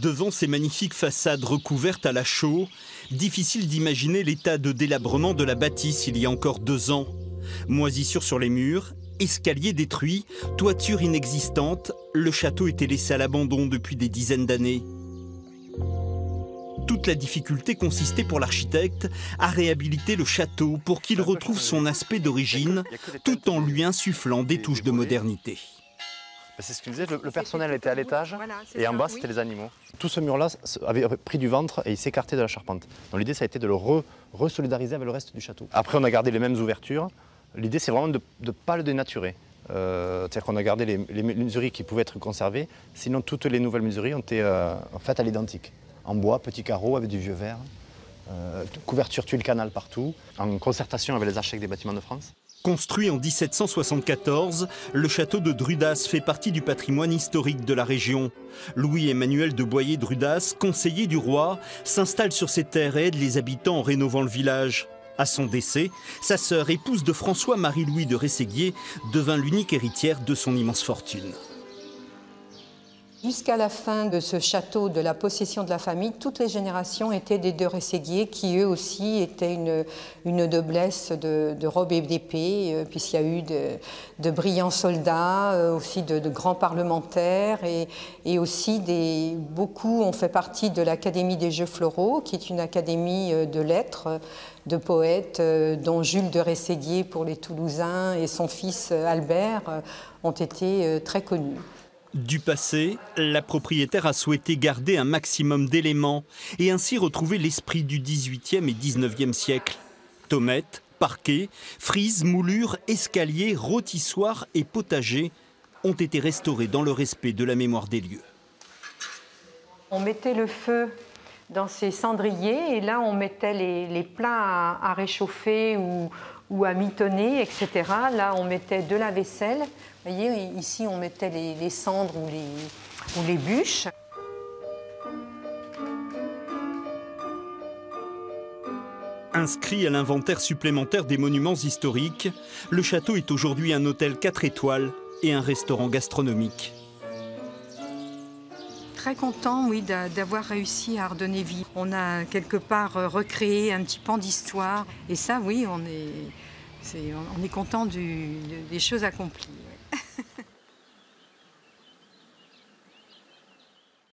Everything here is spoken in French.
Devant ces magnifiques façades recouvertes à la chaux, difficile d'imaginer l'état de délabrement de la bâtisse il y a encore 2 ans. Moisissures sur les murs, escaliers détruits, toiture inexistante, le château était laissé à l'abandon depuis des dizaines d'années. Toute la difficulté consistait pour l'architecte à réhabiliter le château pour qu'il retrouve son aspect d'origine, tout en lui insufflant des touches de modernité. C'est ce qu'il disait, le personnel était à l'étage et en bas c'était les animaux. Tout ce mur-là avait pris du ventre et il s'écartait de la charpente. Donc l'idée ça a été de le resolidariser avec le reste du château. Après on a gardé les mêmes ouvertures. L'idée c'est vraiment de ne pas le dénaturer. C'est-à-dire qu'on a gardé les menuiseries qui pouvaient être conservées, sinon toutes les nouvelles menuiseries ont été faites à l'identique. En bois, petits carreaux avec du vieux verre, couverture tuile canal partout, en concertation avec les architectes des bâtiments de France. Construit en 1774, le château de Drudas fait partie du patrimoine historique de la région. Louis-Emmanuel de Boyer-Drudas, conseiller du roi, s'installe sur ses terres et aide les habitants en rénovant le village. À son décès, sa sœur, épouse de François Marie-Louis de Rességuier, devint l'unique héritière de son immense fortune. Jusqu'à la fin de ce château, de la possession de la famille, toutes les générations étaient des de Rességuier, qui eux aussi étaient une noblesse de robe et d'épée, puisqu'il y a eu de brillants soldats, aussi de grands parlementaires, et aussi beaucoup ont fait partie de l'Académie des Jeux Floraux, qui est une académie de lettres, de poètes, dont Jules de Rességuier pour les Toulousains et son fils Albert ont été très connus. Du passé, la propriétaire a souhaité garder un maximum d'éléments et ainsi retrouver l'esprit du XVIIIe et XIXe siècle. Tomettes, parquets, frises, moulures, escaliers, rôtissoirs et potagers ont été restaurés dans le respect de la mémoire des lieux. On mettait le feu dans ces cendriers et là on mettait les plats à réchauffer ou à mitonner, etc. Là on mettait de la vaisselle. Vous voyez, ici on mettait les cendres ou les bûches. Inscrit à l'inventaire supplémentaire des monuments historiques, le château est aujourd'hui un hôtel 4 étoiles et un restaurant gastronomique. Très content, oui, d'avoir réussi à redonner vie. On a quelque part recréé un petit pan d'histoire et ça, oui, on est content des choses accomplies.